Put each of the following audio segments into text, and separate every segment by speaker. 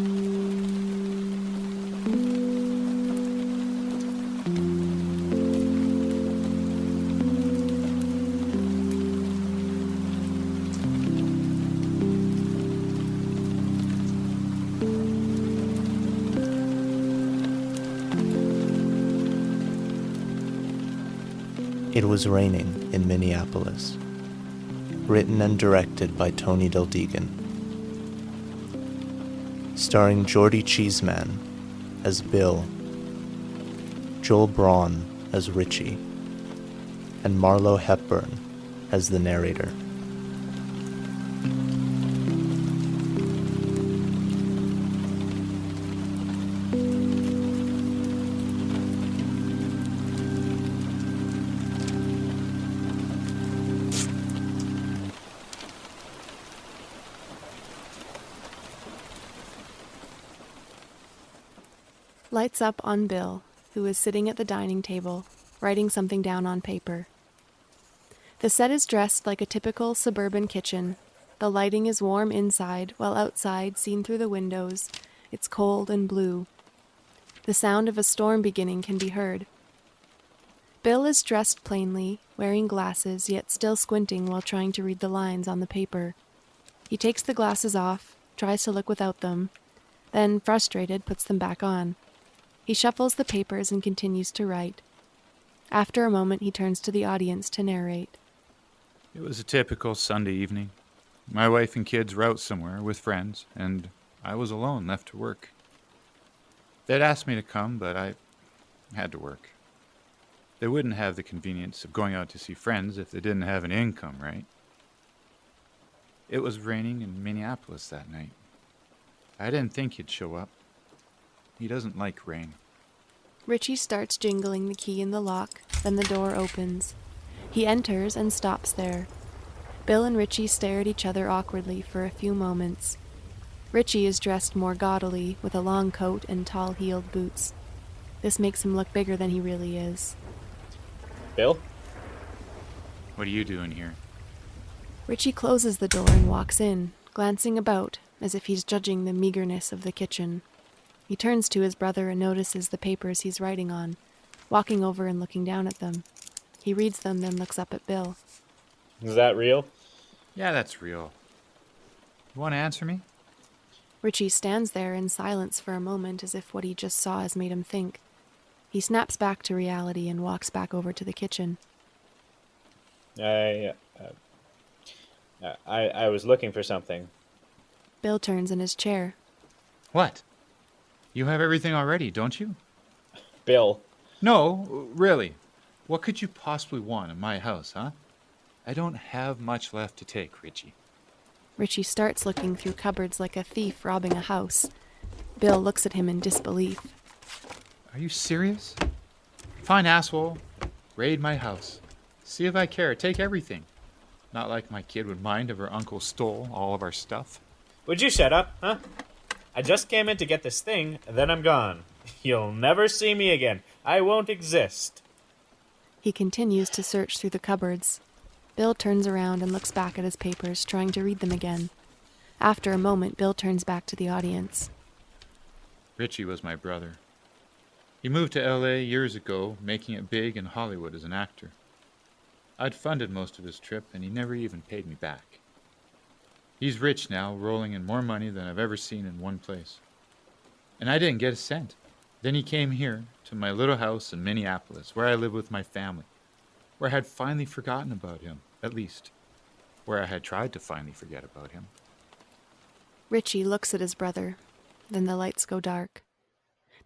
Speaker 1: It Was Raining in Minneapolis. Written and directed by Tony Del Degan. Starring Geordie Cheeseman as Bill, Joel Braun as Richie, and Marlo Hepburn as the narrator.
Speaker 2: Lights up on Bill, who is sitting at the dining table, writing something down on paper. The set is dressed like a typical suburban kitchen. The lighting is warm inside, while outside, seen through the windows, it's cold and blue. The sound of a storm beginning can be heard. Bill is dressed plainly, wearing glasses, yet still squinting while trying to read the lines on the paper. He takes the glasses off, tries to look without them, then, frustrated, puts them back on. He shuffles the papers and continues to write. After a moment, he turns to the audience to narrate.
Speaker 3: It was a typical Sunday evening. My wife and kids were out somewhere with friends, and I was alone, left to work. They'd asked me to come, but I had to work. They wouldn't have the convenience of going out to see friends if they didn't have an income, right? It was raining in Minneapolis that night. I didn't think he'd show up. He doesn't like rain.
Speaker 2: Richie starts jingling the key in the lock, then the door opens. He enters and stops there. Bill and Richie stare at each other awkwardly for a few moments. Richie is dressed more gaudily, with a long coat and tall-heeled boots. This makes him look bigger than he really is.
Speaker 4: Bill?
Speaker 3: What are you doing here?
Speaker 2: Richie closes the door and walks in, glancing about, as if he's judging the meagerness of the kitchen. He turns to his brother and notices the papers he's writing on, walking over and looking down at them. He reads them, then looks up at Bill.
Speaker 4: Is that real?
Speaker 3: Yeah, that's real. You want to answer me?
Speaker 2: Richie stands there in silence for a moment, as if what he just saw has made him think. He snaps back to reality and walks back over to the kitchen.
Speaker 4: I was looking for something.
Speaker 2: Bill turns in his chair.
Speaker 3: What? You have everything already, don't you?
Speaker 4: Bill.
Speaker 3: No, really. What could you possibly want in my house, huh? I don't have much left to take, Richie.
Speaker 2: Richie starts looking through cupboards like a thief robbing a house. Bill looks at him in disbelief.
Speaker 3: Are you serious? Fine asshole. Raid my house. See if I care. Take everything. Not like my kid would mind if her uncle stole all of our stuff.
Speaker 4: Would you shut up, huh? I just came in to get this thing, then I'm gone. You'll never see me again. I won't exist.
Speaker 2: He continues to search through the cupboards. Bill turns around and looks back at his papers, trying to read them again. After a moment, Bill turns back to the audience.
Speaker 3: Richie was my brother. He moved to L.A. years ago, making it big in Hollywood as an actor. I'd funded most of his trip, and he never even paid me back. He's rich now, rolling in more money than I've ever seen in one place. And I didn't get a cent. Then he came here, to my little house in Minneapolis, where I live with my family, where I had finally forgotten about him, at least, where I had tried to finally forget about him.
Speaker 2: Richie looks at his brother. Then the lights go dark.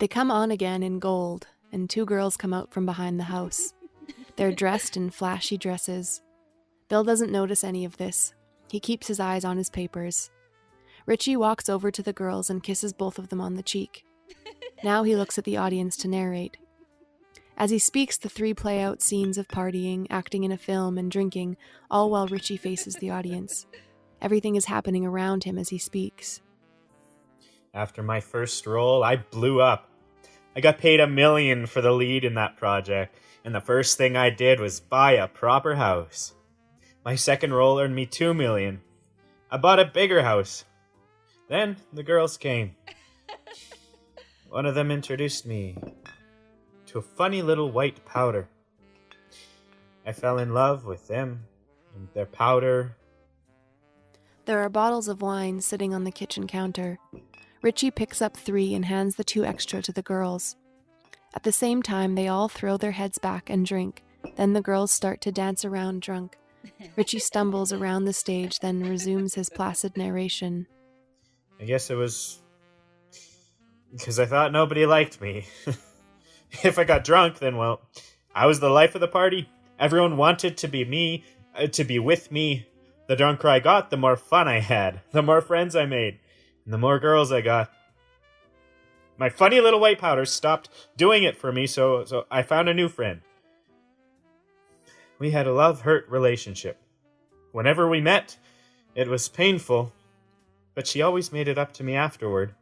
Speaker 2: They come on again in gold, and two girls come out from behind the house. They're dressed in flashy dresses. Bill doesn't notice any of this. He keeps his eyes on his papers. Richie walks over to the girls and kisses both of them on the cheek. Now he looks at the audience to narrate. As he speaks, the three play out scenes of partying, acting in a film, and drinking, all while Richie faces the audience. Everything is happening around him as he speaks.
Speaker 4: After my first role, I blew up. I got paid $1 million for the lead in that project, and the first thing I did was buy a proper house. My second role earned me $2 million. I bought a bigger house. Then the girls came. one of them introduced me to a funny little white powder. I fell in love with them and their powder.
Speaker 2: There are bottles of wine sitting on the kitchen counter. Richie picks up 3 and hands the 2 extra to the girls. At the same time, they all throw their heads back and drink. Then the girls start to dance around drunk. Richie stumbles around the stage, then resumes his placid narration.
Speaker 4: I guess it was because I thought nobody liked me. If I got drunk, then, well, I was the life of the party. Everyone wanted to be me, to be with me. The drunker I got, the more fun I had, the more friends I made, and the more girls I got. My funny little white powder stopped doing it for me, so I found a new friend. We had a love-hurt relationship. Whenever we met, it was painful, but she always made it up to me afterward.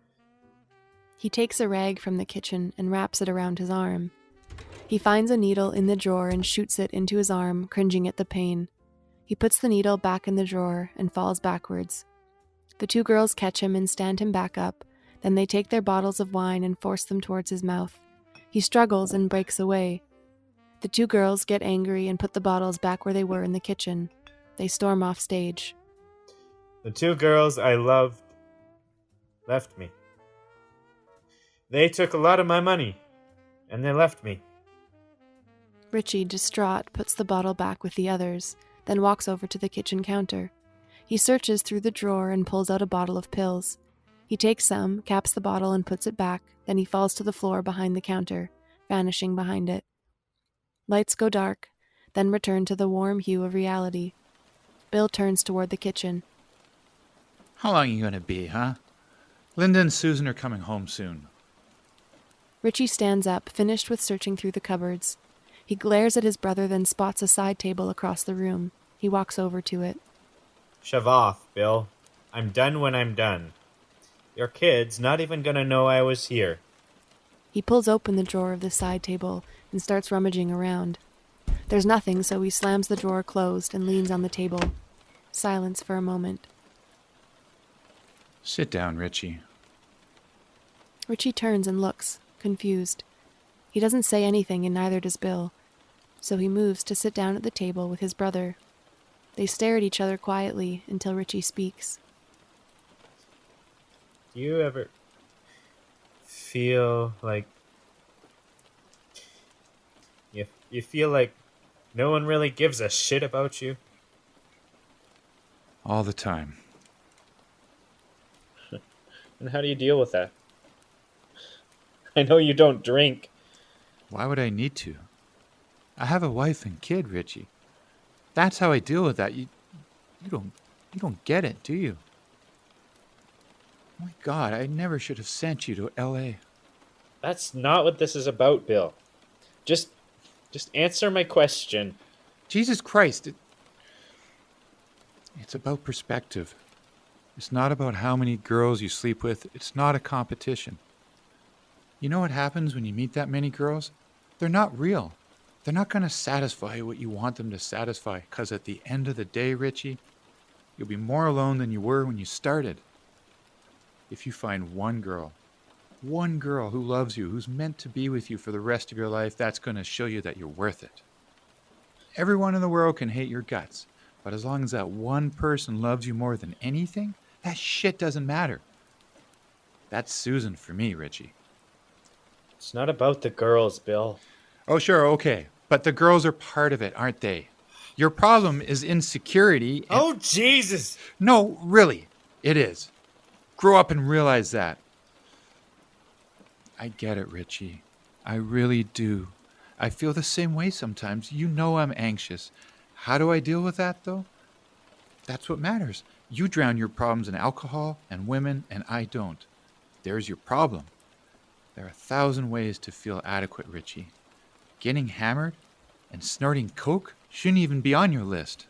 Speaker 2: He takes a rag from the kitchen and wraps it around his arm. He finds a needle in the drawer and shoots it into his arm, cringing at the pain. He puts the needle back in the drawer and falls backwards. The 2 girls catch him and stand him back up. Then they take their bottles of wine and force them towards his mouth. He struggles and breaks away. The 2 girls get angry and put the bottles back where they were in the kitchen. They storm off stage.
Speaker 4: The 2 girls I loved left me. They took a lot of my money, and they left me.
Speaker 2: Richie, distraught, puts the bottle back with the others, then walks over to the kitchen counter. He searches through the drawer and pulls out a bottle of pills. He takes some, caps the bottle, and puts it back. Then he falls to the floor behind the counter, vanishing behind it. Lights go dark, then return to the warm hue of reality. Bill turns toward the kitchen.
Speaker 3: How long are you going to be, huh? Linda and Susan are coming home soon.
Speaker 2: Richie stands up, finished with searching through the cupboards. He glares at his brother, then spots a side table across the room. He walks over to it.
Speaker 4: Shove off, Bill. I'm done when I'm done. Your kid's not even gonna know I was here.
Speaker 2: He pulls open the drawer of the side table and starts rummaging around. There's nothing, so he slams the drawer closed and leans on the table. Silence for a moment.
Speaker 3: Sit down, Richie.
Speaker 2: Richie turns and looks, confused. He doesn't say anything, and neither does Bill. So he moves to sit down at the table with his brother. They stare at each other quietly until Richie speaks.
Speaker 4: Do you ever feel like you feel like no one really gives a shit about you?
Speaker 3: All the time.
Speaker 4: And how do you deal with that? I know you don't drink.
Speaker 3: Why would I need to? I have a wife and kid, Richie. That's how I deal with that. You don't get it, do you? My God, I never should have sent you to L.A.
Speaker 4: That's not what this is about, Bill. Just answer my question.
Speaker 3: Jesus Christ. It's about perspective. It's not about how many girls you sleep with. It's not a competition. You know what happens when you meet that many girls? They're not real. They're not going to satisfy what you want them to satisfy, because at the end of the day, Richie, you'll be more alone than you were when you started. If you find one girl who loves you, who's meant to be with you for the rest of your life, that's going to show you that you're worth it. Everyone in the world can hate your guts, but as long as that one person loves you more than anything, that shit doesn't matter. That's Susan for me, Richie.
Speaker 4: It's not about the girls, Bill.
Speaker 3: Oh, sure, okay. But the girls are part of it, aren't they? Your problem is insecurity.
Speaker 4: Oh, Jesus!
Speaker 3: No, really, it is. Grow up and realize that. I get it, Richie. I really do. I feel the same way sometimes. You know I'm anxious. How do I deal with that, though? That's what matters. You drown your problems in alcohol and women, and I don't. There's your problem. There are 1,000 ways to feel adequate, Richie. Getting hammered and snorting coke shouldn't even be on your list.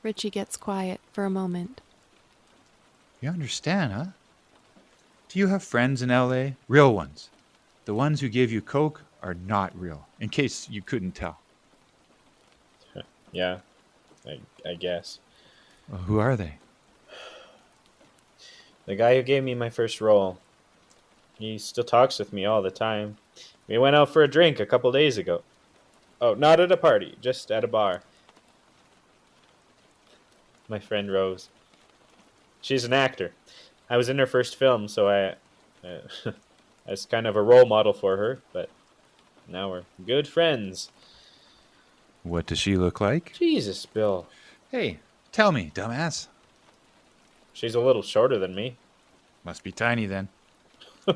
Speaker 2: Richie gets quiet for a moment.
Speaker 3: You understand, huh? Do you have friends in L.A.? Real ones. The ones who gave you coke are not real, in case you couldn't tell.
Speaker 4: Yeah, I guess.
Speaker 3: Well, who are they?
Speaker 4: The guy who gave me my first role. He still talks with me all the time. We went out for a drink a couple days ago. Oh, not at a party, just at a bar. My friend Rose. She's an actor. I was in her first film, so I was kind of a role model for her, but now we're good friends.
Speaker 3: What does she look like?
Speaker 4: Jesus, Bill.
Speaker 3: Hey, tell me, dumbass.
Speaker 4: She's a little shorter than me.
Speaker 3: Must be tiny then.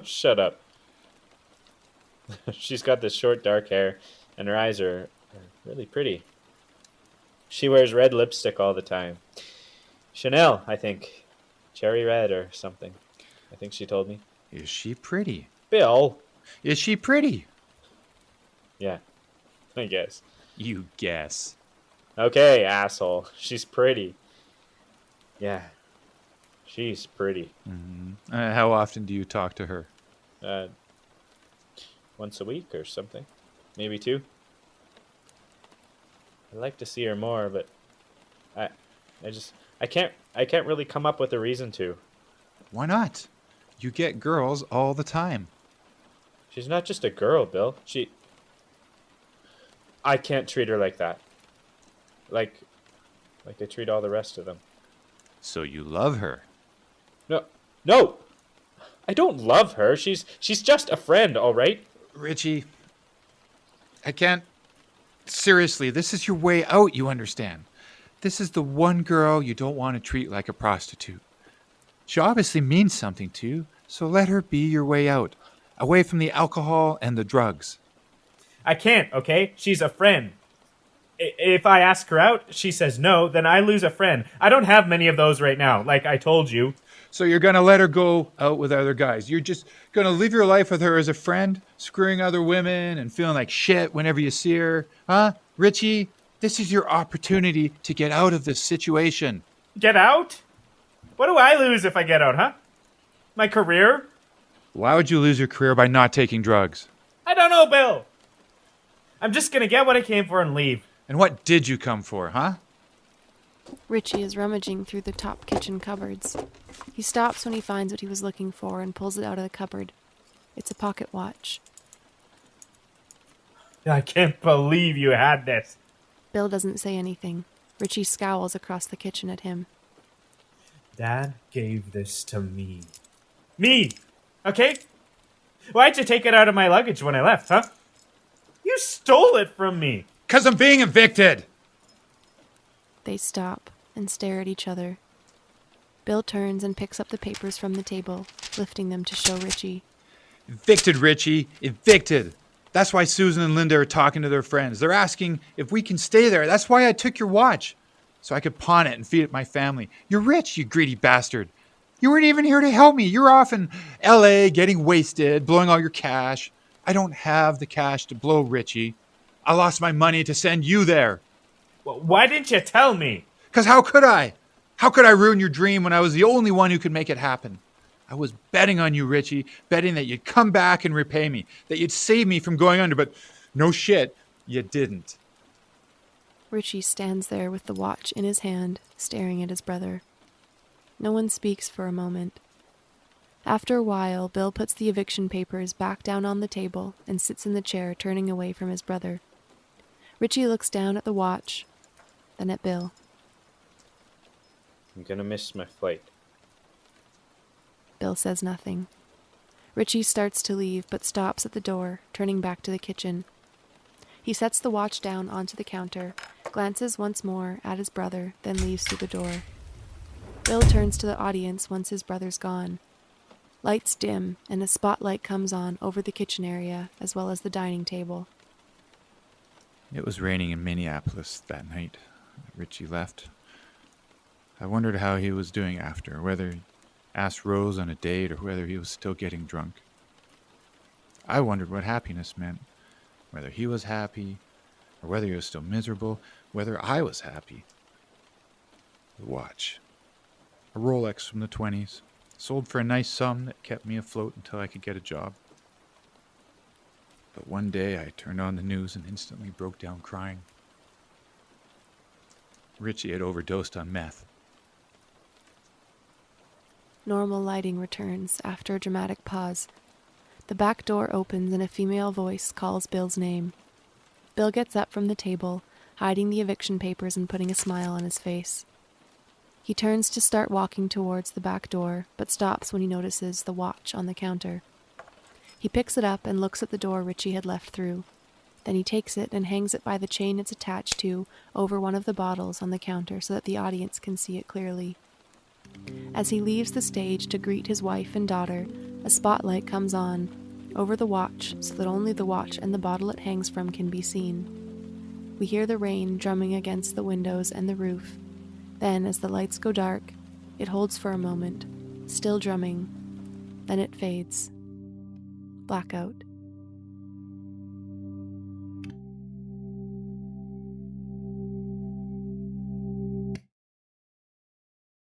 Speaker 4: Shut up. She's got this short dark hair, and her eyes are really pretty. She wears red lipstick all the time. Chanel, I think. Cherry red or something. I think she told me.
Speaker 3: Is she pretty?
Speaker 4: Bill.
Speaker 3: Is she pretty?
Speaker 4: Yeah, I guess.
Speaker 3: You guess.
Speaker 4: Okay, asshole. She's pretty. Yeah, she's pretty.
Speaker 3: Mm-hmm. How often do you talk to her?
Speaker 4: Once a week or something. Maybe 2. I'd like to see her more, but I can't really come up with a reason to.
Speaker 3: Why not? You get girls all the time.
Speaker 4: She's not just a girl, Bill. I can't treat her like that. Like I treat all the rest of them.
Speaker 3: So you love her?
Speaker 4: No! I don't love her. She's just a friend, all right?
Speaker 3: Richie, I can't... Seriously, this is your way out, you understand? This is the one girl you don't want to treat like a prostitute. She obviously means something to you, so let her be your way out. Away from the alcohol and the drugs.
Speaker 4: I can't, okay? She's a friend. If I ask her out, she says no, then I lose a friend. I don't have many of those right now, like I told you.
Speaker 3: So you're going to let her go out with other guys. You're just going to live your life with her as a friend, screwing other women and feeling like shit whenever you see her. Huh? Richie, this is your opportunity to get out of this situation.
Speaker 4: Get out? What do I lose if I get out, huh? My career?
Speaker 3: Why would you lose your career by not taking drugs?
Speaker 4: I don't know, Bill. I'm just going to get what I came for and leave.
Speaker 3: And what did you come for, huh?
Speaker 2: Richie is rummaging through the top kitchen cupboards. He stops when he finds what he was looking for and pulls it out of the cupboard. It's a pocket watch.
Speaker 4: I can't believe you had this.
Speaker 2: Bill doesn't say anything. Richie scowls across the kitchen at him.
Speaker 4: Dad gave this to me. Me! Okay? Why'd you take it out of my luggage when I left, huh? You stole it from me!
Speaker 3: 'Cause I'm being evicted!
Speaker 2: They stop and stare at each other. Bill turns and picks up the papers from the table, lifting them to show Richie.
Speaker 3: Evicted, Richie. Evicted. That's why Susan and Linda are talking to their friends. They're asking if we can stay there. That's why I took your watch. So I could pawn it and feed it my family. You're rich, you greedy bastard. You weren't even here to help me. You're off in L.A. getting wasted, blowing all your cash. I don't have the cash to blow, Richie. I lost my money to send you there.
Speaker 4: Well, why didn't you tell me?
Speaker 3: 'Cause how could I? How could I ruin your dream when I was the only one who could make it happen? I was betting on you, Richie, betting that you'd come back and repay me, that you'd save me from going under, but no shit, you didn't.
Speaker 2: Richie stands there with the watch in his hand, staring at his brother. No one speaks for a moment. After a while, Bill puts the eviction papers back down on the table and sits in the chair, turning away from his brother. Richie looks down at the watch, then at Bill.
Speaker 4: I'm gonna miss my flight.
Speaker 2: Bill says nothing. Richie starts to leave, but stops at the door, turning back to the kitchen. He sets the watch down onto the counter, glances once more at his brother, then leaves through the door. Bill turns to the audience once his brother's gone. Lights dim, and a spotlight comes on over the kitchen area, as well as the dining table.
Speaker 3: It was raining in Minneapolis that night. Richie left. I wondered how he was doing after, whether he asked Rose on a date or whether he was still getting drunk. I wondered what happiness meant, whether he was happy or whether he was still miserable, whether I was happy. The watch. A Rolex from the 20s, sold for a nice sum that kept me afloat until I could get a job. But one day I turned on the news and instantly broke down crying. Richie had overdosed on meth.
Speaker 2: Normal lighting returns after a dramatic pause. The back door opens and a female voice calls Bill's name. Bill gets up from the table, hiding the eviction papers and putting a smile on his face. He turns to start walking towards the back door, but stops when he notices the watch on the counter. He picks it up and looks at the door Richie had left through. Then he takes it and hangs it by the chain it's attached to over one of the bottles on the counter so that the audience can see it clearly. As he leaves the stage to greet his wife and daughter, a spotlight comes on over the watch so that only the watch and the bottle it hangs from can be seen. We hear the rain drumming against the windows and the roof. Then, as the lights go dark, it holds for a moment, still drumming. Then it fades. Blackout.